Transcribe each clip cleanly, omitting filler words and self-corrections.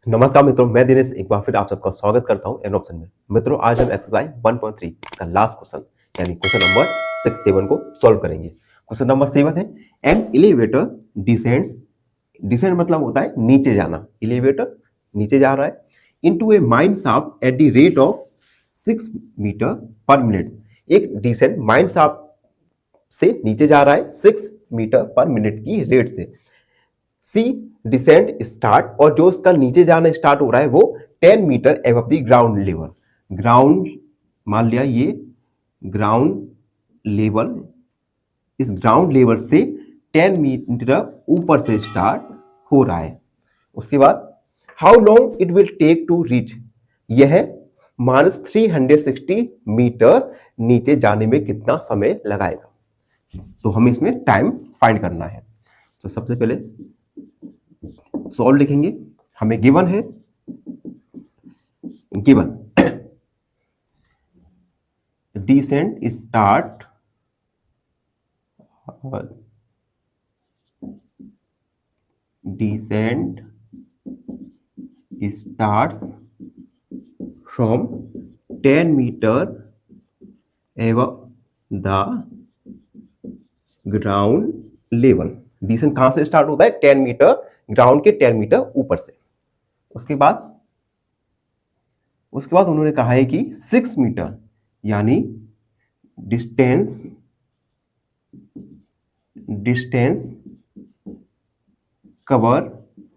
नमस्कार मित्रों, मैं दिनेश एक बार फिर आप सबका स्वागत करता हूं एन ऑप्शन में। मित्रों, आज हम एक्सरसाइज 1.3 का लास्ट क्वेश्चन यानी क्वेश्चन नंबर 6-7 को सॉल्व करेंगे। क्वेश्चन नंबर 7 है, एन एलिवेटर डिसेंड्स, डिसेंड मतलब होता है नीचे जाना, एलिवेटर नीचे जा रहा है, into a mine shaft at the rate of 6 metre per minute. एक डिसेंड माइन शाफ्ट से नीचे जा रहा है 6 मीटर पर मिनट की रेट से। सी डिसेंट स्टार्ट, और जो उसका नीचे जाना स्टार्ट हो रहा है वो 10 metre above the ground level. Ground मान लिया ये ग्राउंड लेवल, इस ग्राउंड लेवल से 10 मीटर ऊपर से स्टार्ट हो रहा है। उसके बाद how long it will take to reach, यह -360 मीटर नीचे जाने में कितना समय लगाएगा। तो हमें इसमें टाइम फाइंड करना है। तो सबसे पहले सॉल्व लिखेंगे। हमें गिवन है, given descent start descent starts from 10 meter above the ground level। Descent कहां से स्टार्ट होता है? 10 मीटर, ग्राउंड के 10 मीटर ऊपर से। उसके बाद उन्होंने कहा है कि 6 मीटर यानी distance cover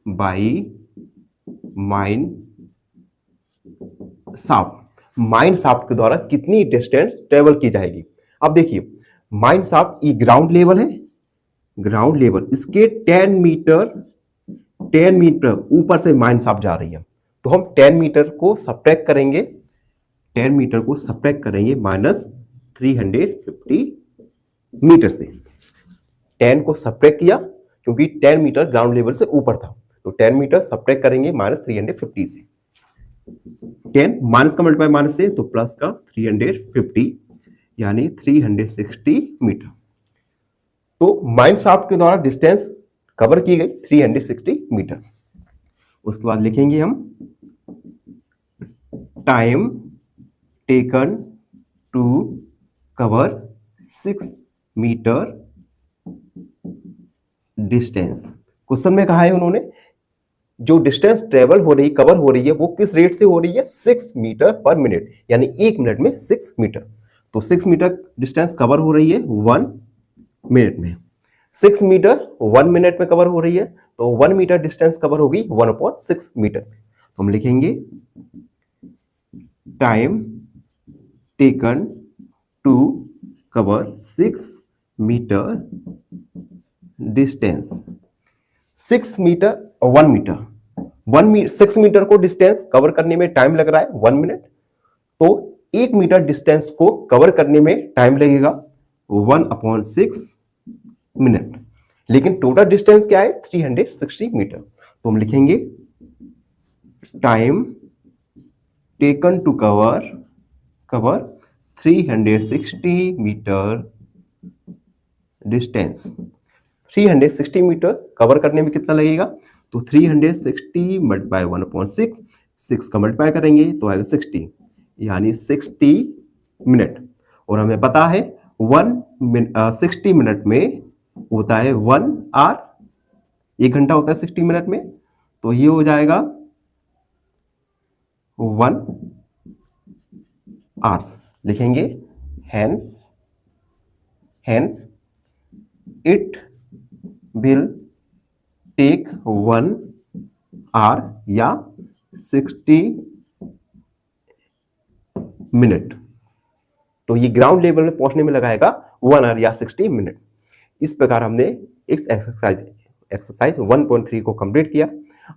by mine shaft, mine shaft के द्वारा कितनी डिस्टेंस ट्रेवल की जाएगी। अब देखिए, माइन शाफ्ट ये ग्राउंड लेवल है, ग्राउंड लेवल इसके 10 मीटर ऊपर से माइन शाफ्ट जा रही है। तो हम 10 मीटर को सब्ट्रैक्ट करेंगे, 10 मीटर को सब्ट्रैक्ट करेंगे -350 मीटर से। 10 को सब्ट्रैक्ट किया क्योंकि 10 मीटर ग्राउंड लेवल से ऊपर था, तो 10 मीटर सब्ट्रैक्ट करेंगे -350 से। 10 माइनस का मल्टीप्लाई माइनस से, तो प्लस का 350 यानी 360 मीटर। तो माइन शाफ्ट के द्वारा डिस्टेंस कवर की गई 360 मीटर। उसके बाद लिखेंगे हम time taken to cover 6 metre distance. Question में कहा है उन्होंने जो डिस्टेंस ट्रेवल हो रही, कवर हो रही है, वो किस रेट से हो रही है? 6 मीटर पर मिनट, यानी 1 मिनट में 6 मीटर। तो 6 मीटर डिस्टेंस कवर हो रही है 1 मिनट में। 6 मीटर 1 मिनट में कवर हो रही है, तो 1 मीटर डिस्टेंस कवर होगी 1/6 मीटर में। तो हम लिखेंगे time taken to cover 6 metre distance. 6 metre और 1 मीटर, 6 मीटर को डिस्टेंस कवर करने में टाइम लग रहा है 1 मिनट, तो 1 मीटर डिस्टेंस को कवर करने में टाइम लगेगा 1/6 मिनट। लेकिन टोटल डिस्टेंस क्या है? 360 मीटर। तो हम लिखेंगे time taken to cover 360 metre distance. 360 metre cover करने में कितना लगेगा? तो 360 मल्टीप्लाई 1/6, 6 का मल्टीप्लाई करेंगे तो आएगा 60, यानी 60 मिनट। और हमें पता है 60 मिनट में होता है 1 आवर, 1 घंटा होता है 60 मिनट में, तो ये हो जाएगा 1 आवर्स। लिखेंगे hence it will take 1 hour या 60 मिनट। तो ये ग्राउंड लेवल में पहुंचने में लगाएगा 1 आवर या 60 मिनट। इस प्रकार हमने इस एक्सरसाइज 1.3 को कंप्लीट किया।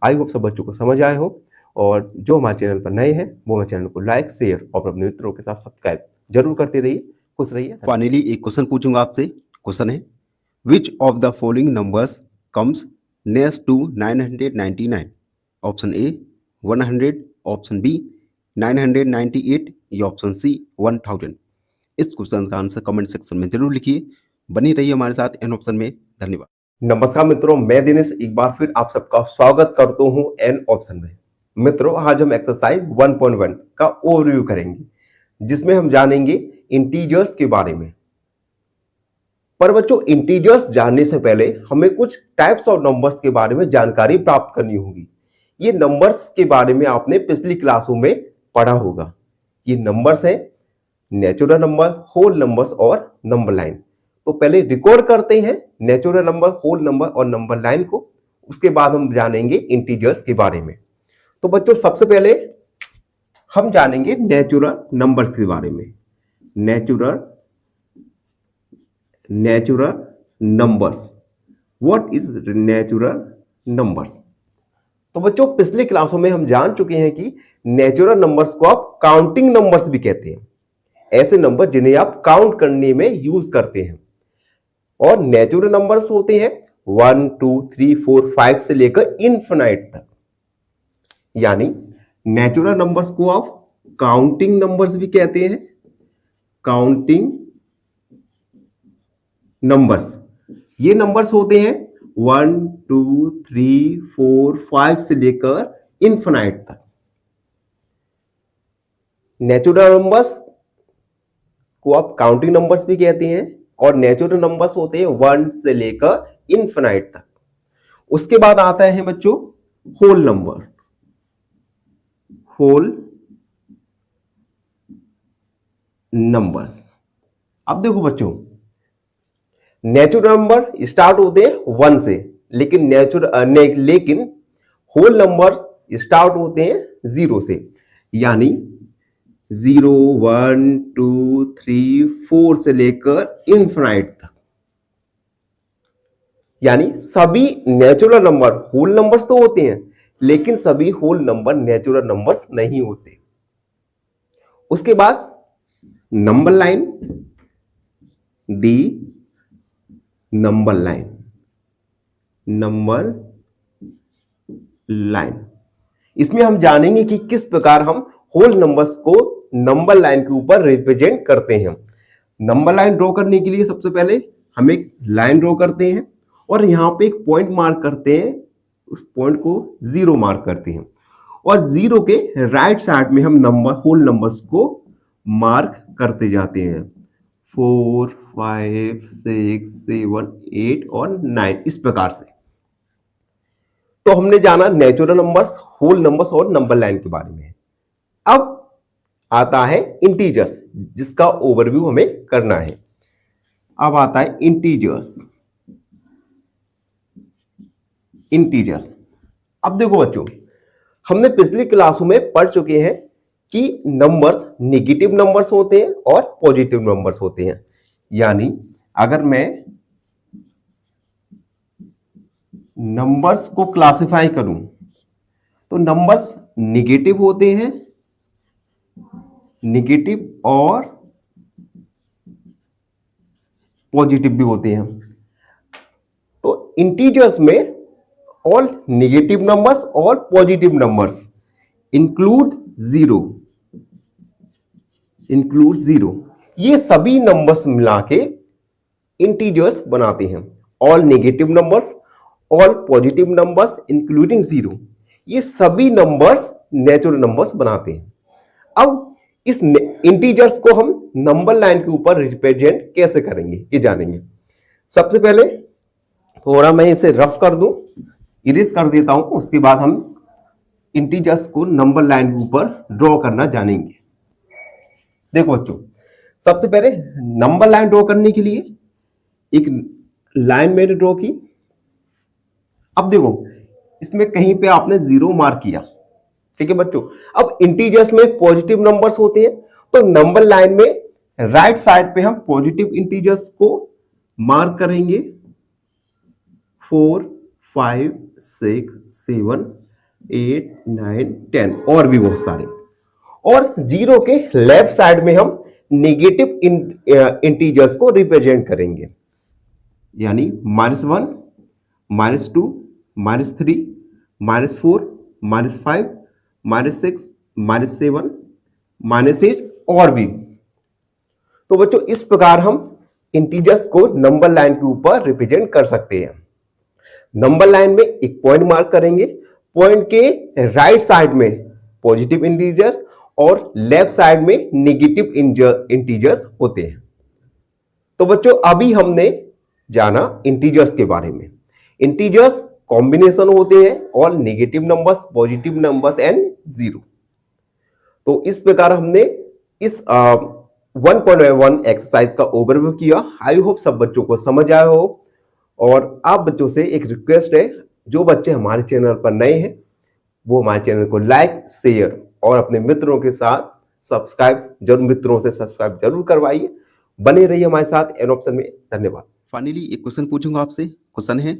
आई होप सब बच्चों को समझ आए हो, और जो हमारे चैनल पर नए हैं वो हमारे चैनल को लाइक, शेयर और अपने मित्रों के साथ सब्सक्राइब जरूर करते रहिए। खुश रहिए। फाइनली एक क्वेश्चन पूछूंगा आपसे। क्वेश्चन है, which of the following numbers comes next to 999? Option A 100, option B 998 या ऑप्शन सी 1000। इस क्वेश्चन का आंसर कमेंट सेक्शन में जरूर लिखिए। बनी रहिए हमारे साथ एन ऑप्शन में। धन्यवाद। नमस्कार मित्रों, मैं दिनेश एक बार फिर आप सबका स्वागत करता हूं एन ऑप्शन में। मित्रों आज हम एक्सरसाइज 1.1 का ओवरव्यू करेंगे, जिसमें हम जानेंगे इंटीजर्स के बारे में। पर बच्चों, इंटीजर्स जानने से पहले हमें कुछ टाइप्स ऑफ नंबर्स के बारे में जानकारी प्राप्त करनी होगी। ये नंबर्स के बारे में आपने पिछली क्लासों में पढ़ा होगा। ये नंबर्स हैं नेचुरल नंबर, होल नंबर्स और नंबर लाइन। तो पहले रिकॉर्ड करते हैं नेचुरल नंबर, होल नंबर और नंबर लाइन को, उसके बाद हम जानेंगे इंटीजर्स के बारे में। तो बच्चों सबसे पहले हम जानेंगे नेचुरल नंबर्स के बारे में। Natural numbers, what is natural numbers? तो बच्चों पिछली क्लासों में हम जान चुके हैं कि नेचुरल नंबर्स को आप काउंटिंग नंबर्स भी कहते हैं, ऐसे नंबर जिन्हें आप काउंट करने में यूज करते हैं। और नेचुरल नंबर्स होते हैं 1 2 3 4 5 से लेकर इनफिनाइट तक। यानी नेचुरल नंबर्स को आप काउंटिंग नंबर्स भी कहते हैं। काउंटिंग नंबर्स, ये नंबर्स होते हैं 1 2 3 4 5 से लेकर इनफिनाइट तक। नेचुरल नंबर्स को आप काउंटिंग नंबर्स भी कहते हैं और नेचुरल नंबर्स होते हैं 1 से लेकर इनफिनाइट तक। उसके बाद आता है बच्चों होल नंबर। होल नंबर्स, अब देखो बच्चों, नेचुरल नंबर स्टार्ट होते हैं 1 से, लेकिन लेकिन होल नंबर स्टार्ट होते हैं 0 से। यानी 0 1 2 3 4 से लेकर इनफिनाइट तक। यानी सभी नेचुरल नंबर होल नंबर्स तो होते हैं, लेकिन सभी होल नंबर नेचुरल नंबर्स नहीं होते। उसके बाद number line, the number line, number line, इसमें हम जानेंगे कि किस प्रकार हम होल नंबर्स को नंबर लाइन के ऊपर रिप्रेजेंट करते हैं। नंबर लाइन ड्रॉ करने के लिए सबसे पहले हम एक लाइन ड्रॉ करते हैं और यहां पे एक पॉइंट मार्क करते हैं, उस पॉइंट को 0 मार्क करते हैं और 0 के राइट साइड में हम नंबर होल नंबर्स को मार्क करते जाते हैं। 4 5 6 7 8 और 9, इस प्रकार से। तो हमने जाना नेचुरल नंबर्स, होल नंबर्स और नंबर लाइन के बारे में। अब आता है इंटीजर्स, जिसका ओवरव्यू हमें करना है। अब आता है इंटीजर्स। इंटीजर्स, अब देखो बच्चों, हमने पिछली क्लासों में पढ़ चुके हैं कि नंबर्स नेगेटिव नंबर्स होते हैं और पॉजिटिव नंबर्स होते हैं। यानी अगर मैं नंबर्स को क्लासिफाई करूं तो नंबर्स नेगेटिव होते हैं, नेगेटिव और पॉजिटिव भी होते हैं। तो इंटीजर्स में ऑल नेगेटिव नंबर्स और पॉजिटिव नंबर्स इंक्लूड जीरो, ये सभी नंबर्स मिला के इंटीजर्स बनाते हैं। All negative numbers, all positive numbers including zero, ये सभी नंबर्स नेचुरल नंबर्स बनाते हैं। अब इस इंटीजर्स को हम नंबर लाइन के ऊपर रिप्रेजेंट कैसे करेंगे ये जानेंगे। सबसे पहले थोड़ा मैं इसे रफ कर दूं, इरेज कर देता हूं, उसके बाद हम इंटीजर्स को नंबर लाइन के ऊपर ड्रॉ करना जानेंगे। देखो बच्चों, सबसे पहले नंबर लाइन ड्रॉ करने के लिए एक लाइन मैंने ड्रॉ की। अब देखो, इसमें कहीं पे आपने 0 मार्क किया, ठीक है बच्चों। अब इंटीजर्स में पॉजिटिव नंबर्स होते हैं, तो नंबर लाइन में राइट साइड पे हम पॉजिटिव इंटीजर्स को मार्क करेंगे। 4 5 6 7 8 9 10 और भी बहुत सारे। और 0 के लेफ्ट साइड में हम नेगेटिव इंटीजर्स को रिप्रेजेंट करेंगे। यानी -1 -2 -3 -4 -5 -6 -7 -8 और भी। तो बच्चों इस प्रकार हम इंटीजर्स को नंबर लाइन के ऊपर रिप्रेजेंट कर सकते हैं। नंबर लाइन में एक पॉइंट मार्क करेंगे, पॉइंट के राइट साइड में पॉजिटिव इंटीजर्स और लेफ्ट साइड में नेगेटिव इंटीजर्स होते हैं। तो बच्चों अभी हमने जाना इंटीजर्स के बारे में। इंटीजर्स कॉम्बिनेशन होते हैं और negative numbers, positive numbers and zero. तो इस प्रकार हमने इस 1.1 एक्सरसाइज का ओवरव्यू किया। आई होप सब बच्चों को समझ आया हो। और आप बच्चों से एक रिक्वेस्ट है, जो बच्चे हमारे चैनल पर नए हैं वो हमारे चैनल को लाइक, शेयर और अपने मित्रों के साथ मित्रों से सब्सक्राइब जरूर करवाइए। बने रहिए हमारे साथ एन ऑप्शन में। धन्यवाद। फाइनली एक क्वेश्चन पूछूंगा आपसे। क्वेश्चन है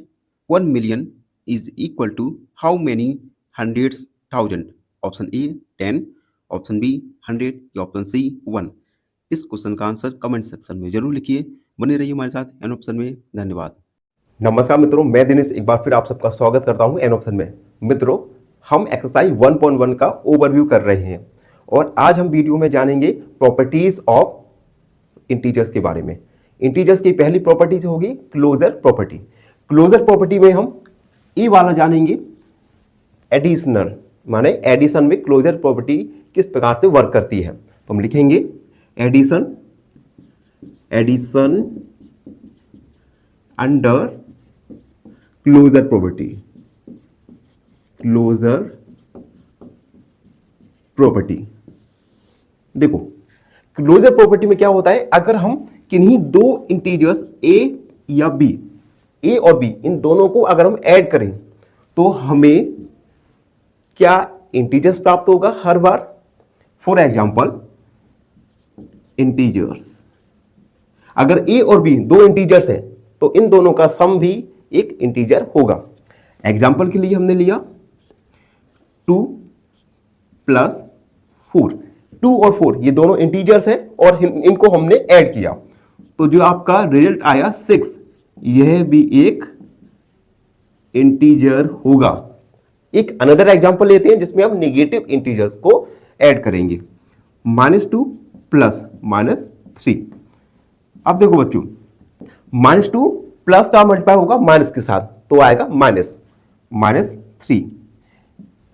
1 million is equal to how many hundreds thousand? Option A 10, option B 100 या ऑप्शन सी 1। इस क्वेश्चन का आंसर कमेंट सेक्शन में जरूर लिखिए। बने रहिए हमारे साथ एन ऑप्शन में। धन्यवाद। नमस्कार मित्रों, मैं दिनेश एक बार फिर आप सबका स्वागत करता हूं एन ऑप्शन में। मित्रों हम एक्सरसाइज 1.1 का ओवरव्यू कर रहे हैं और आज हम वीडियो में जानेंगे प्रॉपर्टीज ऑफ इंटीजर्स के बारे में। इंटीजर्स की पहली प्रॉपर्टी होगी क्लोजर प्रॉपर्टी। क्लोजर प्रॉपर्टी में हम ए वाला जानेंगे, एडिशनल, माने एडिशन में क्लोजर प्रॉपर्टी किस प्रकार से वर्क करती है। तो हम लिखेंगे addition under closure property. Closure property देखो, क्लोजर प्रॉपर्टी में क्या होता है, अगर हम किन्हीं दो इंटीजर्स ए या बी, ए और बी इन दोनों को अगर हम ऐड करें तो हमें क्या इंटीजर्स प्राप्त होगा हर बार। फॉर एग्जांपल इंटीजर्स, अगर ए और बी दो इंटीजर्स हैं तो इन दोनों का सम भी एक इंटीजर होगा। एग्जांपल के लिए हमने लिया 2 + 4। 2 और 4 ये दोनों इंटीजर्स हैं और इनको हमने ऐड किया तो जो आपका रिजल्ट आया 6, यह भी एक इंटीजर होगा। एक अनदर एग्जांपल लेते हैं जिसमें हम नेगेटिव इंटीजर्स को ऐड करेंगे। -2 + -3। अब देखो बच्चों, -2 प्लस का मल्टीप्लाई होगा माइनस के साथ तो आएगा -3।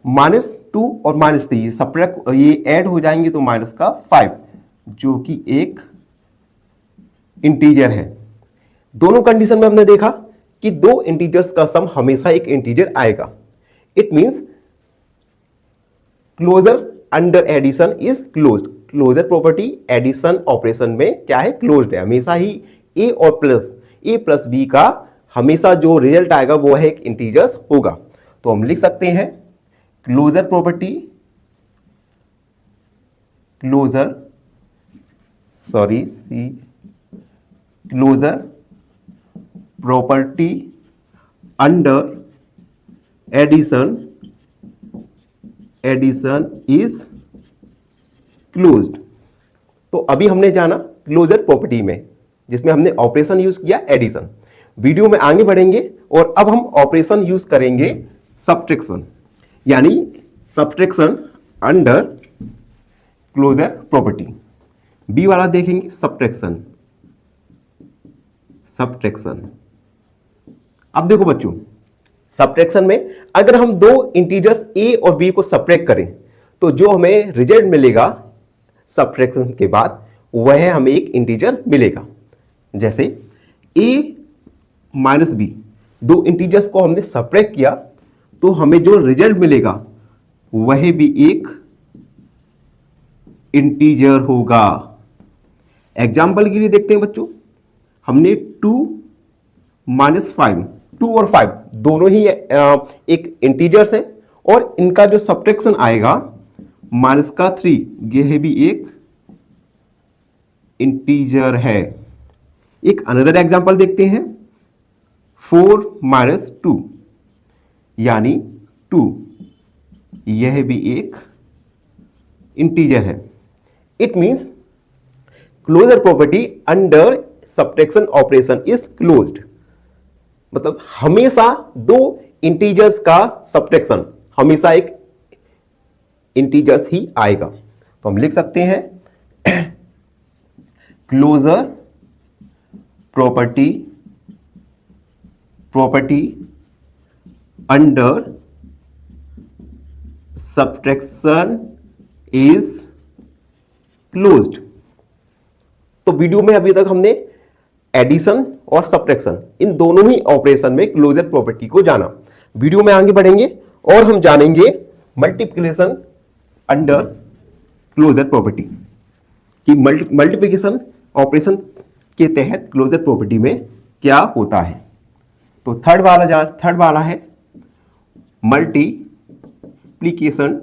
-2 और -3 ये सब्ट्रैक्ट, ये ऐड हो जाएंगे तो -5 जो कि एक इंटीजर है। दोनों कंडीशन में हमने देखा कि दो इंटीजर्स का सम हमेशा एक इंटीजर आएगा। It means closure under addition is closed. Closure property addition operation में क्या है, क्लोज्ड है। हमेशा ही ए प्लस बी का हमेशा जो रिजल्ट आएगा वो है एक इंटीजर्स होगा। तो हम लिख सकते हैं closure property, closure property under addition is closed. तो अभी हमने जाना क्लोजर प्रॉपर्टी में जिसमें हमने ऑपरेशन यूज किया एडिशन। वीडियो में आगे बढ़ेंगे और अब हम ऑपरेशन यूज करेंगे सब्ट्रैक्शन, यानी subtraction under closure property. B वाला देखेंगे सब्ट्रैक्शन। अब देखो बच्चों, सब्ट्रैक्शन में अगर हम दो इंटीजर्स ए और बी को सब्ट्रैक्ट करें तो जो हमें रिजल्ट मिलेगा सब्ट्रैक्शन के बाद वह हमें एक इंटीजर मिलेगा। जैसे a - b, दो इंटीजर्स को हमने सब्ट्रैक्ट किया तो हमें जो रिजल्ट मिलेगा वह भी एक इंटीजर होगा। एग्जाम्पल के लिए देखते हैं बच्चों, हमने 2 - 5, 2 और 5 दोनों ही एक इंटीजर्स हैं और इनका जो सब्ट्रैक्शन आएगा -3, यह भी एक इंटीजर है। एक अनदर एग्जांपल देखते हैं 4 - 2 यानी 2, यह भी एक इंटीजर है। It means closure property under subtraction operation is closed. मतलब हमेशा दो इंटीजर्स का सब्ट्रैक्शन हमेशा एक इंटीजर्स ही आएगा। तो हम लिख सकते हैं closure property under subtraction is closed. तो वीडियो में अभी तक हमने एडिशन और सब्ट्रैक्शन इन दोनों ही ऑपरेशन में क्लोजर प्रॉपर्टी को जाना। वीडियो में आगे बढ़ेंगे और हम जानेंगे मल्टीप्लिकेशन अंडर क्लोजर प्रॉपर्टी कि मल्टीप्लिकेशन ऑपरेशन के तहत क्लोजर प्रॉपर्टी में क्या होता है। तो थर्ड वाला है मल्टीप्लिकेशन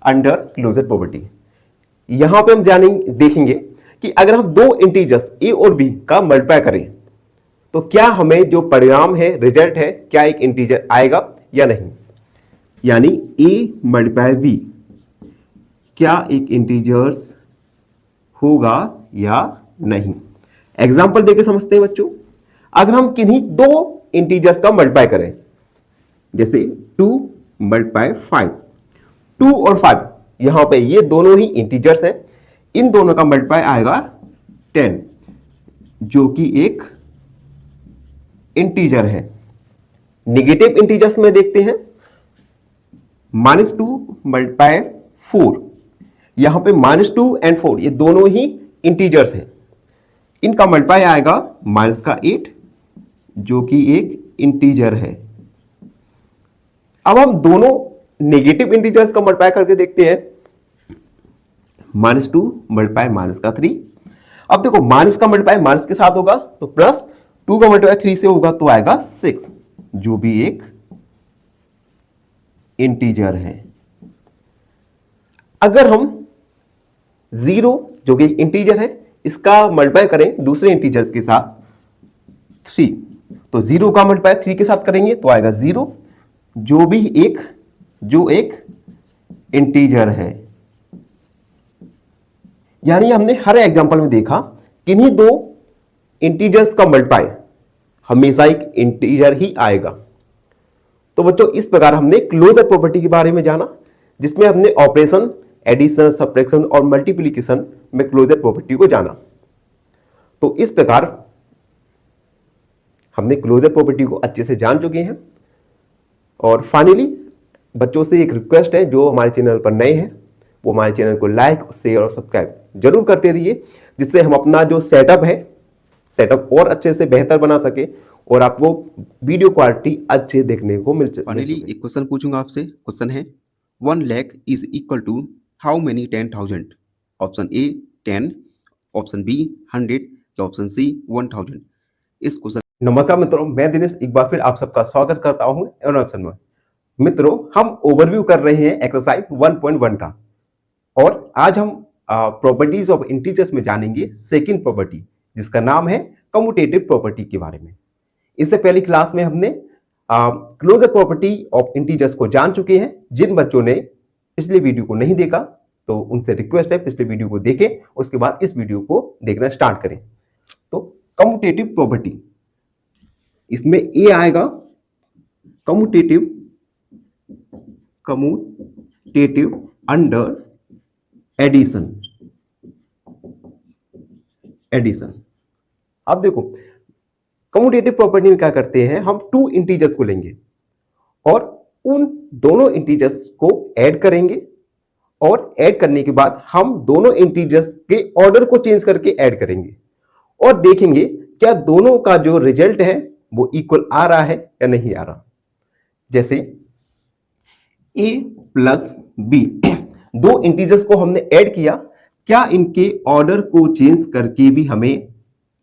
अंडर क्लोजर प्रॉपर्टी। यहां पे हम देखेंगे कि अगर हम दो इंटीजर्स ए और बी का मल्टीप्लाई करें तो क्या हमें जो परिणाम है, रिजल्ट है, क्या एक इंटीजर आएगा या नहीं। यानी ए मल्टीप्लाई बी क्या एक इंटीजर्स होगा या नहीं। एग्जाम्पल देके समझते हैं बच्चों। अगर हम किन्हीं दो इंटीजर्स का मल्टीप्लाई करें, जैसे 2 मल्टीप्लाई 5, 2 और 5 यहां पे ये दोनों ही इंटीजर्स हैं, इन दोनों का मल्टीप्लाई आएगा 10 जो कि एक इंटीजर है। नेगेटिव इंटीजर्स में देखते हैं, -2 मल्टीप्लाई 4, यहां पे -2 एंड 4 ये दोनों ही इंटीजर्स हैं, इनका मल्टीप्लाई आएगा -8 जो कि एक इंटीजर है। अब हम दोनों नेगेटिव इंटीजर्स का मल्टीप्लाई करके देखते हैं, -2 मल्टीप्लाई -3। अब देखो माइनस का मल्टीप्लाई माइनस के साथ होगा तो प्लस, 2 का मल्टीप्लाई 3 से होगा तो आएगा 6 जो भी एक इंटीजर है। अगर हम 0 जो कि इंटीजर है इसका मल्टीप्लाई करें दूसरे इंटीजर्स के साथ 3, तो 0 का मल्टीप्लाई 3 के साथ करेंगे तो आएगा 0 जो एक इंटीजर है। यानी हमने हर एग्जांपल में देखा किन्हीं दो इंटीजर्स का मल्टीप्लाई हमेशा एक इंटीजर ही आएगा। तो बच्चों इस प्रकार हमने क्लोजर प्रॉपर्टी के बारे में जाना, जिसमें हमने ऑपरेशन, एडिशन, सब्ट्रैक्शन और मल्टीप्लिकेशन में क्लोजर प्रॉपर्टी को जाना। तो इस प्रकार हमने क्लोजर प्रॉपर्टी को अच्छे से जान चुके हैं। और फाइनली बच्चों से एक रिक्वेस्ट है, जो हमारे चैनल पर नए हैं वो हमारे चैनल को लाइक, शेयर और सब्सक्राइब जरूर करते रहिए, जिससे हम अपना जो सेटअप और अच्छे से बेहतर बना सके और आपको वीडियो क्वालिटी अच्छे देखने को मिल सके। फाइनली एक क्वेश्चन पूछूंगा आपसे। क्वेश्चन है 1 lakh is equal to how many 10,000। Option A 10, option B 100 या ऑप्शन सी 1000। इस क्वेश्चन। नमस्कार मित्रों, मैं दिनेश एक बार फिर आप सबका स्वागत करता हूं ऑप्शन में। मित्रों हम ओवरव्यू कर रहे हैं एक्सरसाइज 1.1 का, और आज हम प्रॉपर्टीज ऑफ इंटीजर्स में जानेंगे सेकंड प्रॉपर्टी, जिसका नाम है कम्यूटेटिव प्रॉपर्टी के बारे में। इससे पहली क्लास में हमने क्लोजर प्रॉपर्टी ऑफ इंटीजर्स को जान चुके हैं। जिन बच्चों ने पिछले वीडियो को नहीं देखा तो उनसे रिक्वेस्ट है पिछले वीडियो को देखें, उसके बाद इस वीडियो को देखना स्टार्ट करें। तो कम्यूटेटिव प्रॉपर्टी, इसमें ए आएगा कम्यूटेटिव अंडर एडिशन। अब देखो कम्यूटेटिव प्रॉपर्टी में क्या करते हैं, हम 2 इंटीजर्स को लेंगे और उन दोनों इंटीजर्स को ऐड करेंगे, और ऐड करने के बाद हम दोनों इंटीजर्स के ऑर्डर को चेंज करके ऐड करेंगे और देखेंगे क्या दोनों का जो रिजल्ट है वो इक्वल आ रहा है या नहीं आ रहा। जैसे a प्लस बी, दो इंटीजर्स को हमने ऐड किया, क्या इनके ऑर्डर को चेंज करके भी हमें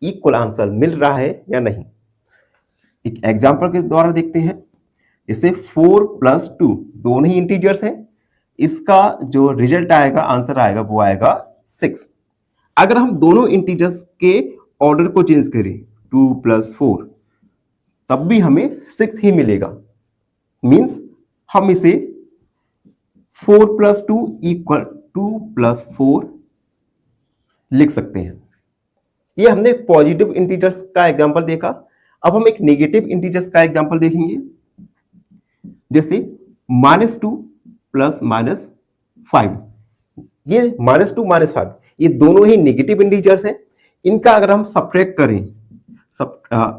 इक्वल आंसर मिल रहा है या नहीं। एक एग्जांपल के द्वारा देखते हैं। जैसे 4 प्लस 2 दोनों ही इंटीजर्स हैं, इसका जो रिजल्ट आएगा, आंसर आएगा, वो आएगा 6। अगर हम दोनों इंटीजर्स के ऑर्डर को चेंज करें 2 प्लस 4, तब भी हमें 6 ही मिलेगा। मींस हम इसे 4 प्लस 2 इक्वल 2 प्लस 4 लिख सकते हैं। ये हमने पॉजिटिव इंटीजर्स का एग्जांपल देखा। अब हम एक नेगेटिव इंटीजर्स का एग्जांपल देखेंगे। जैसे -2 प्लस -5, ये -2 -5 ये दोनों ही नेगेटिव इंटीजर्स हैं। इनका अगर हम सब्ट्रैक्ट करें,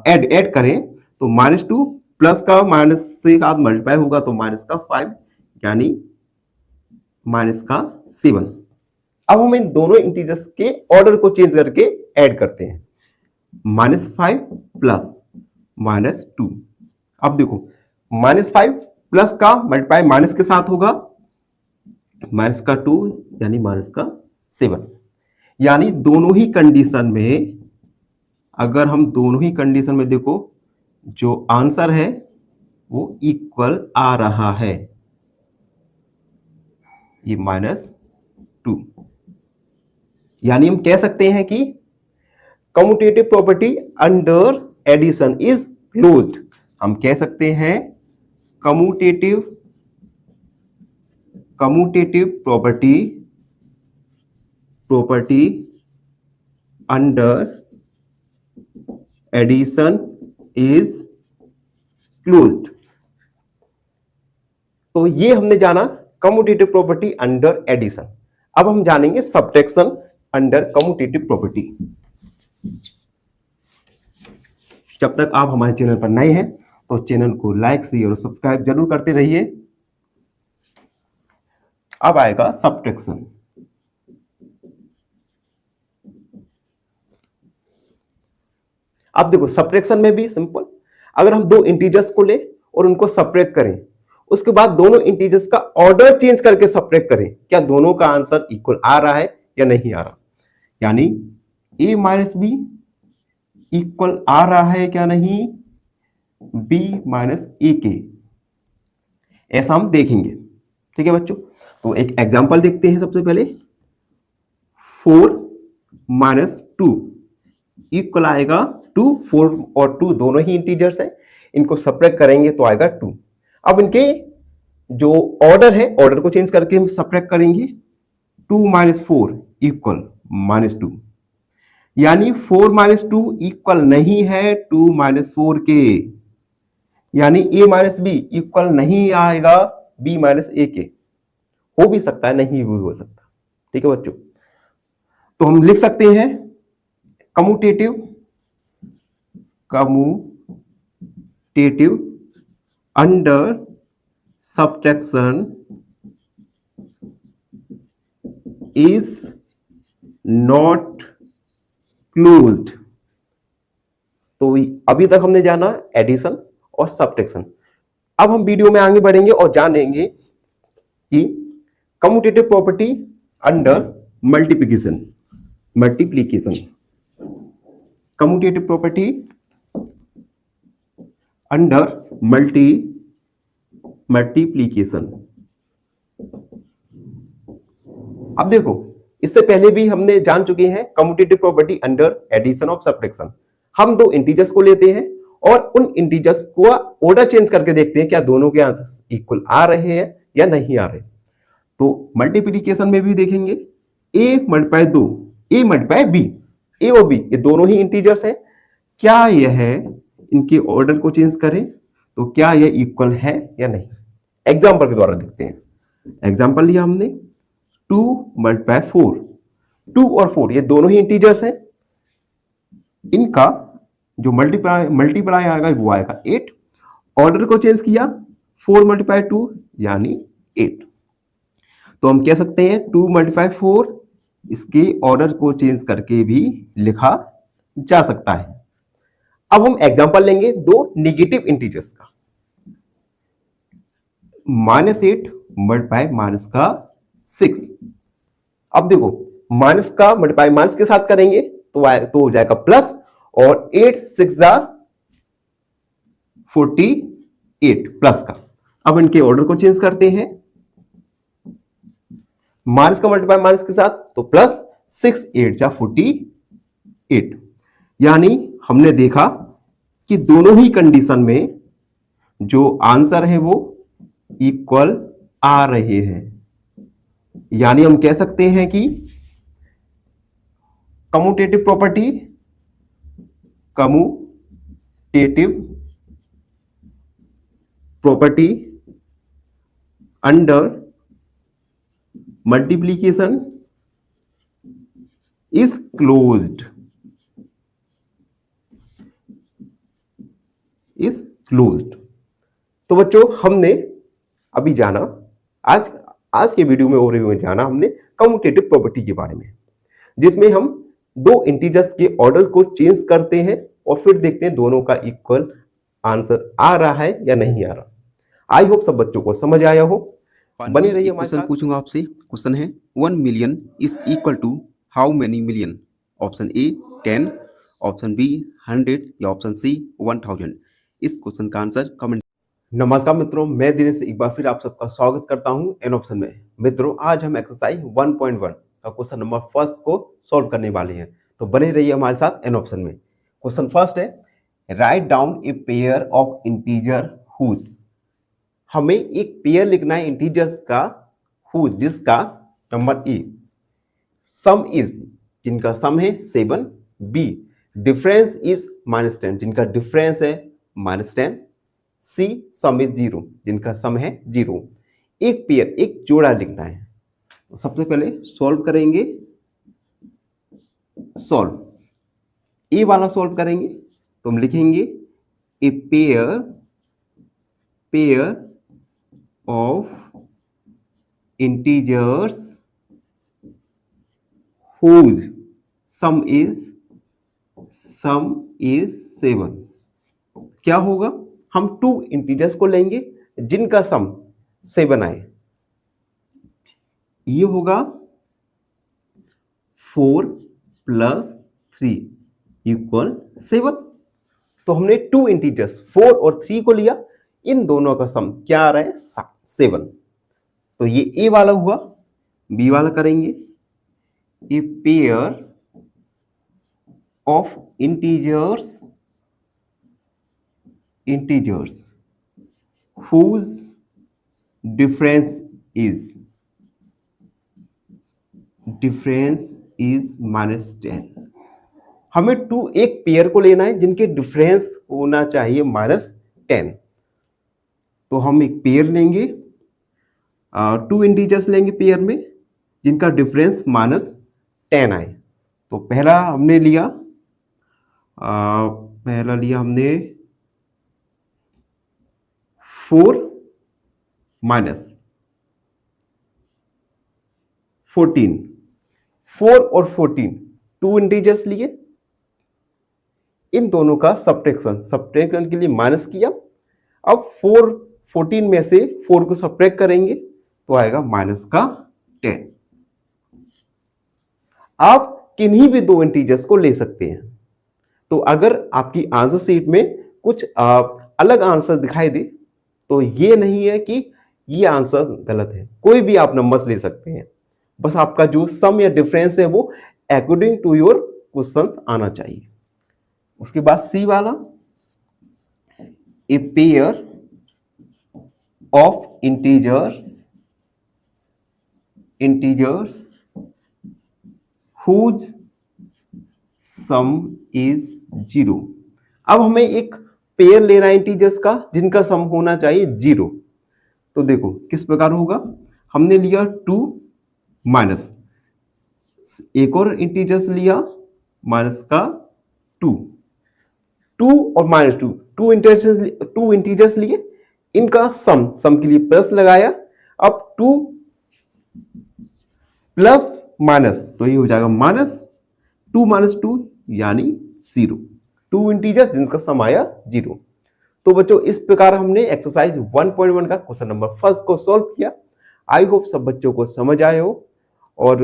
ऐड करें तो -2 प्लस का माइनस से साथ मल्टीप्लाई होगा तो माइनस का 5 यानी माइनस का 7। अब हम इन दोनों इंटीजर्स के ऑर्डर को चेंज करके ऐड करते हैं, -5 प्लस -2। अब देखो -5 प्लस का मल्टीप्लाई माइनस के साथ होगा, माइनस का 2 यानी माइनस का 7। यानी दोनों ही कंडीशन में, अगर हम दोनों ही कंडीशन में देखो जो आंसर है वो इक्वल आ रहा है, ये -2। यानी हम कह सकते हैं कि commutative property under addition is closed. हम कह सकते हैं commutative property under addition is closed. तो ये हमने जाना कम्यूटेटिव प्रॉपर्टी अंडर एडिशन। अब हम जानेंगे सब्ट्रैक्शन अंडर कम्यूटेटिव प्रॉपर्टी। जब तक आप हमारे चैनल पर नए हैं तो चैनल को लाइक शेयर और सब्सक्राइब जरूर करते रहिए। अब आएगा सब्ट्रैक्शन। अब देखो सब्ट्रैक्शन में भी सिंपल, अगर हम दो इंटीजर्स को ले और उनको सब्ट्रैक्ट करें, उसके बाद दोनों इंटीजर्स का ऑर्डर चेंज करके सब्ट्रैक्ट करें, क्या दोनों का आंसर इक्वल आ रहा है या नहीं आ रहा। यानी a माइनस बी इक्वल आ रहा है क्या नहीं b माइनस ए के, ऐसा हम देखेंगे। ठीक है बच्चों, तो एक एग्जांपल देखते हैं। सबसे पहले 4 माइनस 2 इक्वल आएगा 2। 4 और 2 दोनों ही इंटीजर्स हैं, इनको सब्ट्रैक्ट करेंगे तो आएगा 2। अब इनके जो ऑर्डर है, ऑर्डर को चेंज करके हम सब्ट्रैक्ट करेंगे। 2 माइनस 4 इक्वल -2, यानी 4 माइनस 2 इक्वल नहीं है 2 माइनस 4 के, यानी a माइनस बी इक्वल नहीं आएगा b माइनस ए के। हो भी सकता है, नहीं भी हो सकता। ठीक है बच्चों, तो हम लिख सकते हैं commutative under subtraction is not closed. तो अभी तक हमने जाना एडिशन और सब्ट्रैक्शन। अब हम वीडियो में आगे बढ़ेंगे और जानेंगे कि commutative property under multiplication. Commutative property under multiplication. अब देखो, इससे पहले भी हमने जान चुके हैं commutative property under addition of subtraction. हम दो इंटीजर्स को लेते हैं और उन इंटीजर्स को ऑर्डर चेंज करके देखते हैं क्या दोनों के आंसर इक्वल आ रहे हैं या नहीं आ रहे। तो मल्टीप्लिकेशन में भी देखेंगे a multiply 2, a multiply b, a और b ये दोनों ही इंटीजर्स हैं, क्या यह इनके ऑर्डर को चेंज करें तो क्या यह इक्वल है या नहीं। एग्जांपल के द्वारा देखते हैं। एग्जांपल लिया हमने 2 मल्टीप्लाई 4, 2 और 4 ये दोनों ही इंटीजर्स हैं, इनका जो मल्टीप्लाई आएगा वो आएगा 8। ऑर्डर को चेंज किया 4 मल्टीप्लाई 2 यानी 8। तो हम कह सकते हैं 2 मल्टीप्लाई 4 इसके ऑर्डर को चेंज करके भी लिखा जा सकता है। अब हम एग्जांपल लेंगे दो नेगेटिव इंटीजर्स का। -8 मल्टीप्लाई माइनस का 6। अब देखो माइनस का मल्टीप्लाई माइनस के साथ करेंगे तो हो जाएगा प्लस, और 8 6 जा 48 प्लस का। अब इनके ऑर्डर को चेंज करते हैं, माइनस का मल्टीप्लाई माइनस के साथ तो प्लस, 6 8 जा 48। यानी हमने देखा कि दोनों ही कंडीशन में जो आंसर है वो इक्वल आ रहे हैं। यानी हम कह सकते हैं कि commutative property under multiplication is closed. तो बच्चों हमने अभी जाना आज आज के वीडियो में ओवरव्यू में जाना हमने कम्यूटेटिव प्रॉपर्टी के बारे में, जिसमें हम दो इंटीजर्स के ऑर्डर को चेंज करते हैं और फिर देखते हैं दोनों का इक्वल आंसर आ रहा है या नहीं आ रहा। आई होप सब बच्चों को समझ आया हो। बने रहिए हमारे साथ। क्वेश्चन पूछूंगा आपसे। क्वेश्चन है 1 million is equal to how many million? Option A 10, option B 100 या ऑप्शन सी 1000। इस क्वेश्चन का आंसर कमेंट। नमस्कार मित्रों, मैं दिनेश एक बार फिर आप सबका स्वागत करता हूं एन ऑप्शन में। मित्रों आज हम एक्सरसाइज 1.1 का क्वेश्चन नंबर फर्स्ट को सॉल्व करने वाले हैं, तो बने रहिए हमारे साथ एन ऑप्शन में। क्वेश्चन फर्स्ट है right down a pair of integer whose. हमें एक पेयर लिखना है इंटीजर्स का हुज जिसका नंबर ए सम इज जिनका सम है 7, बी डिफरेंस इज -10 जिनका डिफरेंस है -10, सी सम इज 0 जिनका सम है 0। एक पेयर एक जोड़ा लिखना है। तो सबसे पहले सॉल्व करेंगे। सॉल्व ए वाला सॉल्व करेंगे तो हम लिखेंगे ए pair of integers whose sum is 7। क्या होगा? हम 2 इंटीजर्स को लेंगे जिनका सम 7 आए। ये होगा 4 + 3 = 7। तो हमने 2 इंटीजर्स 4 और 3 को लिया, इन दोनों का सम क्या आ रहा है? 7। तो ये ए वाला हुआ। बी वाला करेंगे a pair of integers whose difference is -10। हमें एक पेयर को लेना है जिनके डिफरेंस होना चाहिए -10। तो हम एक पेयर लेंगे, 2 इंटीजर्स लेंगे पेयर में जिनका डिफरेंस -10 आए। तो पहला हमने लिया हमने 4 - 14। 4 और 14 2 इंटीजर्स लिए, इन दोनों का सब्ट्रैक्शन के लिए माइनस किया। अब 14 में से 4 को सब्ट्रैक्ट करेंगे तो आएगा -10। आप किन्हीं भी 2 इंटीजर्स को ले सकते हैं। तो अगर आपकी आंसर शीट में कुछ अलग आंसर दिखाई दे तो ये नहीं है कि ये आंसर गलत है, कोई भी आप नंबर्स ले सकते हैं। बस आपका जो सम या डिफरेंस है वो अकॉर्डिंग टू योर क्वेश्चन आना चाहिए। उसके बाद सी वाला ए pair of integers whose sum is 0। अब हमें एक पेयर लेना है इंटीजर्स का जिनका सम होना चाहिए 0। तो देखो किस प्रकार होगा। हमने लिया 2 माइनस, एक और इंटीजर्स लिया माइनस का 2 और -2, 2 इंटीजर्स लिए, इनका सम के लिए प्लस लगाया। अब 2 प्लस माइनस तो ये हो जाएगा -2 - 2 यानी 0। 2 इंटीजर जिनका सम आया 0। तो बच्चों इस प्रकार हमने एक्सरसाइज 1.1 का क्वेश्चन नंबर फर्स्ट को सॉल्व किया। आई होप सब बच्चों को समझ आए हो। और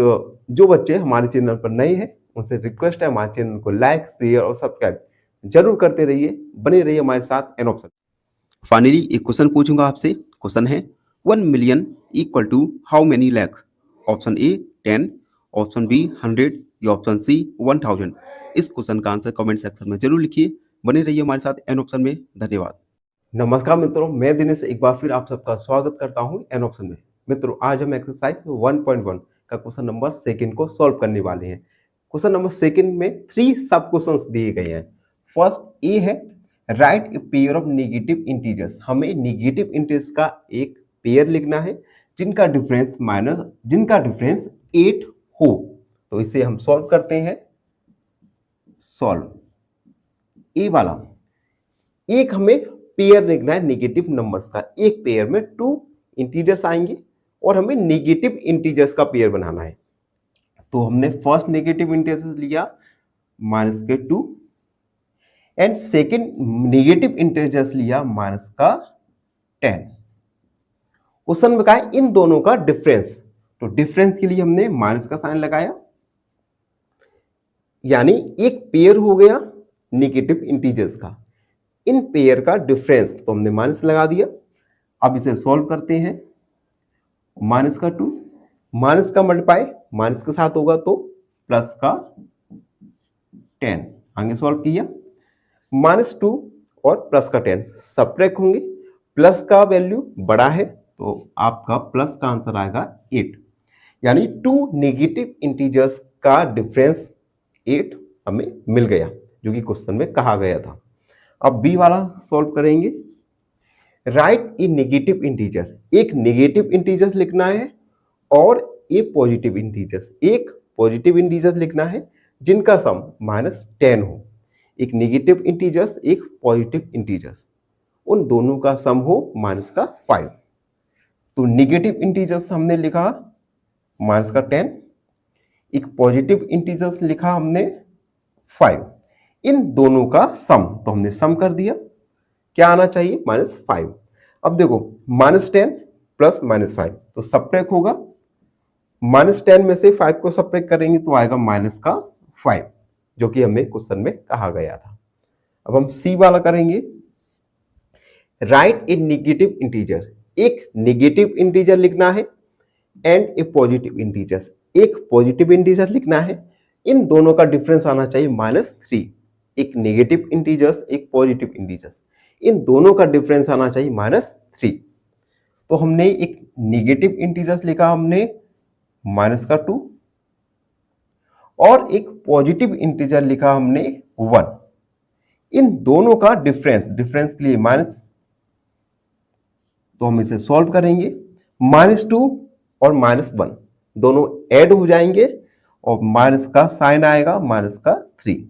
जो बच्चे हमारे चैनल पर नए हैं उनसे रिक्वेस्ट है हमारे चैनल को लाइक, शेयर और सब्सक्राइब जरूर करते रहिए। बने रहिए हमारे साथ एन ऑप्शन। फाइनली एक क्वेश्चन पूछूंगा आपसे। क्वेश्चन है 1 million equal to how many lakh? Option A 10, option B 100 या ऑप्शन सी 1000। इस क्वेश्चन का आंसर कमेंट सेक्शन में जरूर लिखिए। बने रहिए हमारे साथ एन ऑप्शन में। धन्यवाद। नमस्कार मित्रों, मैं दिनेश एक बार फिर आप सबका स्वागत करता हूं एन ऑप्शन में। मित्रों आज हम एक्सरसाइज 1.1 का क्वेश्चन नंबर सेकंड को सॉल्व करने वाले हैं। क्वेश्चन नंबर सेकंड में 3 सब क्वेश्चंस दिए गए हैं। फर्स्ट ए है right A pair of negative integers. हमें नेगेटिव इंटीजर्स का एक पेयर लिखना है जिनका डिफरेंस 8 हो। तो इसे हम सॉल्व करते हैं। सॉल्व ए वाला एक हमें पेयर लिखना है नेगेटिव नंबर्स का। एक पेयर में 2 इंटीजर्स आएंगे और हमें नेगेटिव इंटीजर्स का पेयर बनाना है। तो हमने फर्स्ट नेगेटिव इंटीजर्स लिया -2 एंड सेकेंड नेगेटिव इंटीजर्स लिया -10। क्वेश्चन में कहा है इन दोनों का डिफरेंस, तो डिफरेंस के लिए हमने माइनस का साइन लगाया, यानी एक पेयर हो गया नेगेटिव इंटीजर्स का, इन पेयर का डिफरेंस तो हमने माइनस लगा दिया। अब इसे सॉल्व करते हैं। -2 माइनस का मल्टीप्लाई माइनस के साथ होगा तो +10 आगे सॉल्व किया। -2 और +10 सब्ट्रैक्ट होंगे, प्लस का वैल्यू बड़ा है तो आपका प्लस का आंसर आएगा 8, यानी 2 नेगेटिव इंटीजर्स का डिफरेंस 8 हमें मिल गया, जो कि क्वेश्चन में कहा गया था। अब बी वाला सॉल्व करेंगे। राइट ए नेगेटिव इंटीजर, एक नेगेटिव इंटीजर लिखना है और एक पॉजिटिव इंटीजर, एक पॉजिटिव इंटीजर लिखना है जिनका सम -10 हो। एक नेगेटिव इंटीजर्स, एक पॉजिटिव इंटीजर्स, उन दोनों का सम हो -5। तो नेगेटिव इंटीजर्स हमने लिखा -10, एक पॉजिटिव इंटीजर्स लिखा हमने 5, इन दोनों का सम तो हमने सम कर दिया, क्या आना चाहिए -5। अब देखो -10 प्लस -5 तो सब्ट्रैक्ट होगा, -10 में से 5 को सब्ट्रैक्ट करेंगे तो आएगा -5, जो कि हमें क्वेश्चन में कहा गया था। अब हम सी वाला करेंगे। राइट ए नेगेटिव इंटीजर, एक नेगेटिव इंटीजर लिखना है एंड ए पॉजिटिव इंटीजर, एक पॉजिटिव इंटीजर लिखना है, इन दोनों का डिफरेंस आना चाहिए -3। एक नेगेटिव इंटीजर्स, एक पॉजिटिव इंटीजर्स, इन दोनों का डिफरेंस आना चाहिए -3। तो हमने एक नेगेटिव इंटीजर्स लिखा हमने -2 और एक पॉजिटिव इंटीजर लिखा हमने 1, इन दोनों का डिफरेंस के लिए माइनस, तो हम इसे सॉल्व करेंगे। -2 और -1 दोनों ऐड हो जाएंगे और माइनस का साइन आएगा -3,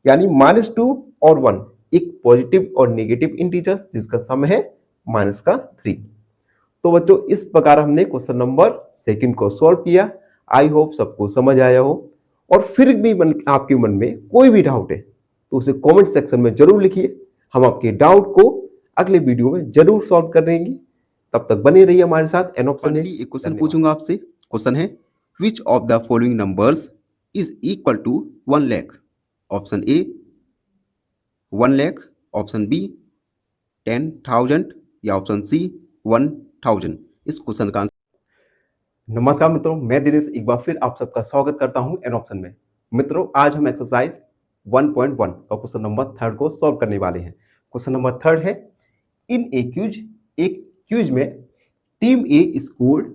यानी -2 और 1 एक पॉजिटिव और नेगेटिव इंटीजर्स जिसका सम है -3। तो बच्चों इस प्रकार हमने क्वेश्चन नंबर 2 को सॉल्व किया। आई होप सबको समझ आया हो, और फिर भी आपके मन में कोई भी डाउट है तो उसे कमेंट सेक्शन में जरूर लिखिए, हम आपके डाउट को अगले वीडियो में जरूर सॉल्व कर देंगे। तब तक बने रहिए हमारे साथ। एन ऑप्शन है, एक क्वेश्चन पूछूंगा आपसे। क्वेश्चन है which of the following numbers is equal to 1 lakh. Option A 1 lakh, option B 10,000 या ऑप्शन सी 1,000। इस क्वेश्चन का नमस्कार मित्रों, मैं दिनेश एक बार फिर आप सबका स्वागत करता हूं एन ऑप्शन में। मित्रों आज हम एक्सरसाइज 1.1 का क्वेश्चन नंबर 3 को सॉल्व करने वाले हैं। क्वेश्चन नंबर 3 है इन ए क्यूज, एक क्यूज में team A scored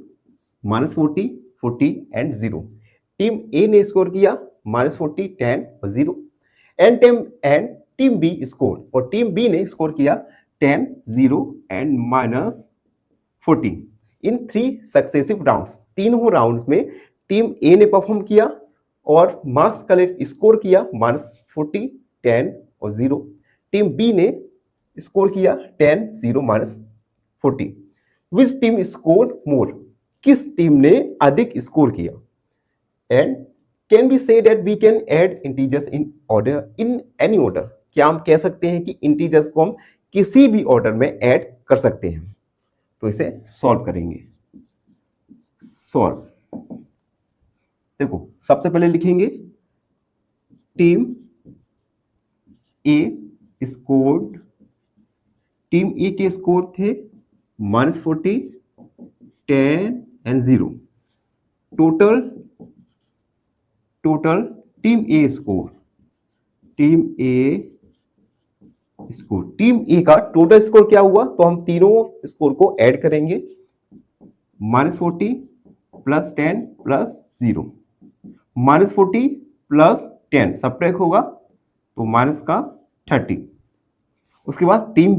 -40, 40 and 0। Team A ने स्कोर किया -40, 10 और 0 एंड टीम बी स्कोर, और टीम बी ने स्कोर किया 10, 0 एंड -40 इन 3 सक्सेसिव राउंड्स। तीनों राउंड्स में टीम ए ने परफॉर्म किया और मार्क्स कलेक्ट स्कोर किया -40, 10 और 0। टीम बी ने स्कोर किया 10, 0, -40। विच टीम स्कोर मोर, किस टीम ने अधिक स्कोर किया। And can be say that we can add integers in order, in any order. क्या हम कह सकते हैं कि इंटीजर्स को हम किसी भी ऑर्डर में ऐड कर सकते हैं। तो इसे सॉल्व करेंगे। सॉल्व, देखो सबसे पहले लिखेंगे team A scored, team A के स्कोर थे -40, 10 and 0। Total team A score, team A का टोटल स्कोर क्या हुआ, तो हम तीनों स्कोर को ऐड करेंगे। -40 प्लस 10 प्लस 0, -40 प्लस 10 सब्ट्रैक्ट होगा तो -30। उसके बाद टीम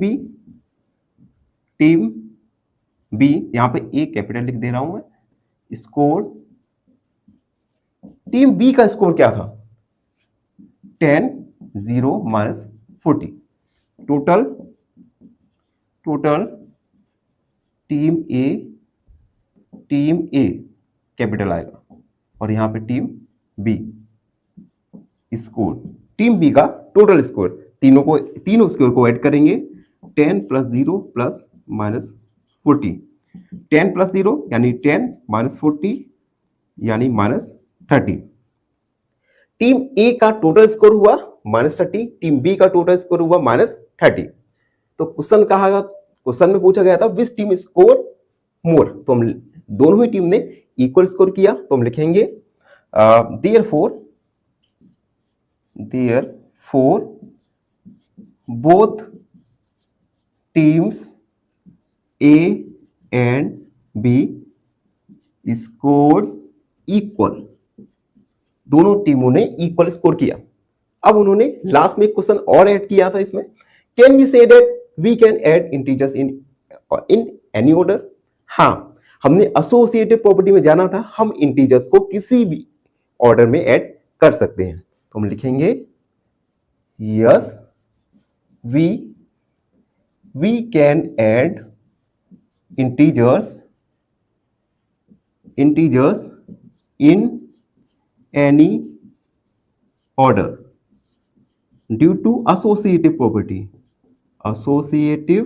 बी यहां पे ए कैपिटल लिख दे रहा हूं मैं। स्कोर, टीम बी का स्कोर क्या था 10, 0, -40। Total total team A capital आएगा और यहाँ पे team B score, team B का टोटल स्कोर, तीनों स्कोर को ऐड करेंगे 10 प्लस 0 प्लस माइनस 40, 10 प्लस 0 यानी 10 माइनस 40 यानी माइनस 30। टीम ए का टोटल स्कोर हुआ माइनस 30, टीम बी का टोटल स्कोर हुआ माइनस 30। तो क्वेश्चन में पूछा गया था विच टीम स्कोर मोर, तो हम दोनों ही टीम ने इक्वल स्कोर किया, तो हम लिखेंगे therefore both teams A and B scored equal, दोनों टीमों ने इक्वल स्कोर किया। अब उन्होंने लास्ट में क्वेश्चन और ऐड किया था इसमें, can we say that we can add integers in any order. हाँ, हमने एसोसिएटिव प्रॉपर्टी में जाना था, हम इंटीजर्स को किसी भी ऑर्डर में ऐड कर सकते हैं, तो हम लिखेंगे yes we can add integers in any order due to associative property associative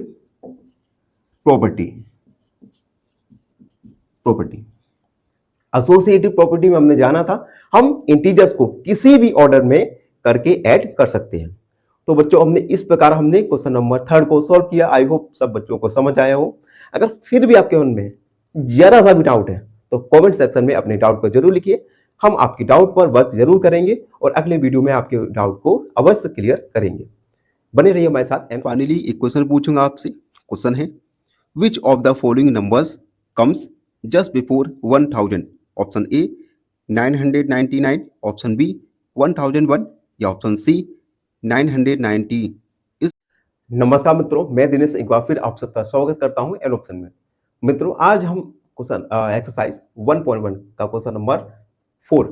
property में हमने जाना था हम इंटीजर्स को किसी भी ऑर्डर में करके ऐड कर सकते हैं। तो बच्चों हमने इस प्रकार क्वेश्चन नंबर 3 को सॉल्व किया। आई होप सब बच्चों को समझ आया हो। अगर फिर भी आपके मन में जरा सा भी डाउट है तो कमेंट सेक्शन में अपने डाउट को जरूर लिखिए, हम आपके डाउट पर वर्क जरूर करेंगे और अगले वीडियो में आपके डाउट को अवश्य क्लियर करेंगे। बने रहिए हमारे साथ। एंड फाइनली एक क्वेश्चन पूछूंगा आपसे। क्वेश्चन है which of the following numbers comes just before 1000। Option A 999, option B 1001 या ऑप्शन सी 990। नमस्कार मित्रों, मैं दिनेश एक बार फिर आप सबका स्वागत करता हूं एन ऑप्शन में। मित्रों आज हम क्वेश्चन एक्सरसाइज 1.1 का क्वेश्चन नंबर 4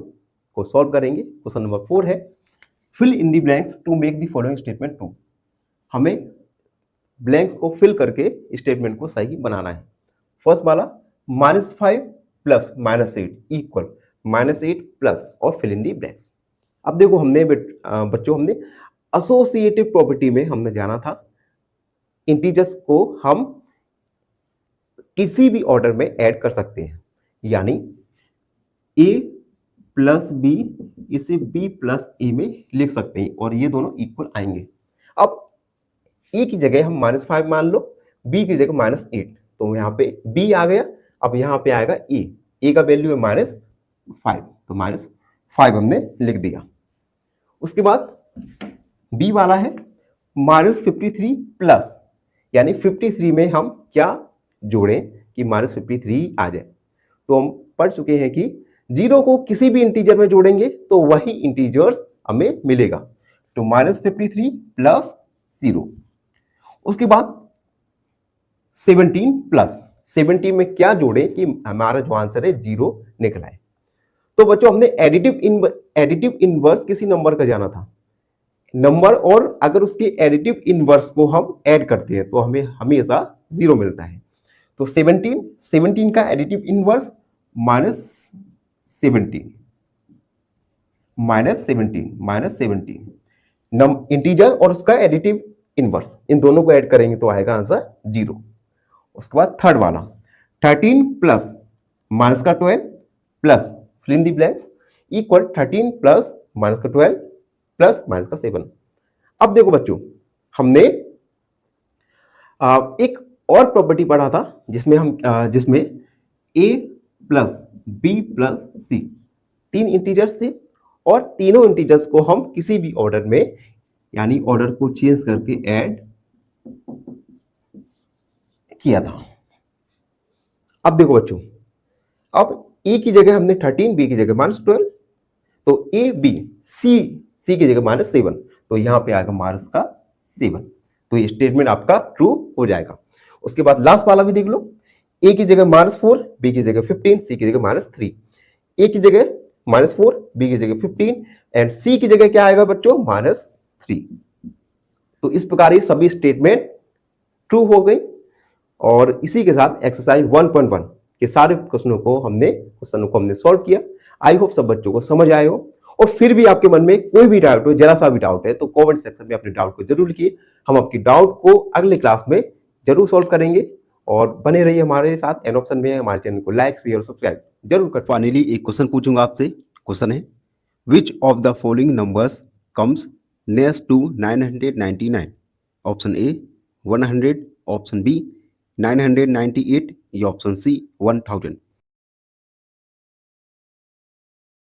को सॉल्व करेंगे। क्वेश्चन नंबर 4 है fill in the blanks to make the following statement true. हमें ब्लैंक्स को फिल करके स्टेटमेंट को सही बनाना है। फर्स्ट वाला -5 प्लस -8 इक्वल -8 प्लस और फिल इन द ब्लैंक्स। अब देखो हमने बच्चों हमने एसोसिएटिव प्रॉपर्टी में हमने जाना था, इंटीजर्स को हम किसी भी ऑर्डर में ऐड कर सकते हैं, यानी a प्लस बी इसे b प्लस ए में लिख सकते हैं और ये दोनों इक्वल आएंगे। अब a की जगह हम -5 मान लो, b की जगह -8, तो यहाँ पे b आ गया। अब यहाँ पे आएगा a का वैल्यू है -5, तो -5 हमने लिख दिया। उसके बाद b वाला है -53 प्लस, यानी 53 में हम क्या जोड़ें कि -53 आ जाए। तो हम पढ़ चुके हैं कि 0 को किसी भी इंटीजर में जोड़ेंगे तो वही इंटीजर्स हमें मिलेगा, तो -53 प्लस 0। उसके बाद 17 प्लस 17 में क्या जोड़ें कि हमारा जो आंसर है 0 निकला है। तो बच्चों हमने एडिटिव इनवर्स किसी नंबर का जाना था नंबर, और अगर उसके एडिटिव इनवर्स को हम ऐड करते हैं तो हमें हमेशा 0 मिलता है। तो 17 का एडिटिव इनवर्स -17 इंटीजर और उसका एडिटिव इनवर्स, इन दोनों को ऐड करेंगे तो आएगा आंसर 0। उसके बाद थर्ड वाला 13 प्लस माइनस का 12 plus fill in the blanks equal 13 plus minus का 12 प्लस माइनस का 7। अब देखो बच्चों हमने एक और प्रॉपर्टी पढ़ा था जिसमें a plus b plus c 3 integers थे और तीनों इंटीजर्स को हम किसी भी ऑर्डर में, यानी ऑर्डर को चेंज करके ऐड किया था। अब देखो बच्चों, अब a की जगह हमने 13, b की जगह -12, तो a b c की जगह -7, तो यहां पे आएगा -7, तो ये स्टेटमेंट आपका ट्रू हो जाएगा। उसके बाद लास्ट वाला भी देख लो, a की जगह -4, b की जगह 15, c की जगह -3, a की जगह -4, b की जगह 15 एंड c की जगह क्या आएगा बच्चों -3। तो इस प्रकार ये सभी स्टेटमेंट ट्रू हो गई। और इसी के साथ एक्सरसाइज 1.1 के सारे क्वेश्चनों को हमने सॉल्व किया। आई होप सब बच्चों को समझ आए हो। और फिर भी आपके मन में कोई भी डाउट हो, जरा सा भी डाउट है, तो कमेंट सेक्शन में अपने डाउट को जरूर लिखिए। हम आपकी डाउट को अगले क्लास में जरूर सॉल्व करेंगे। और बने रहिए हमारे साथ। एन ऑप्शन में हमारे चैनल को लाइक शेयर और सब्सक्राइब जरूर कर। फाइनली एक क्वेश्चन पूछूंगा आपसे। क्वेश्चन है, which of the following numbers comes next to 999? Option A 100, option B 998 या ऑप्शन सी 1000।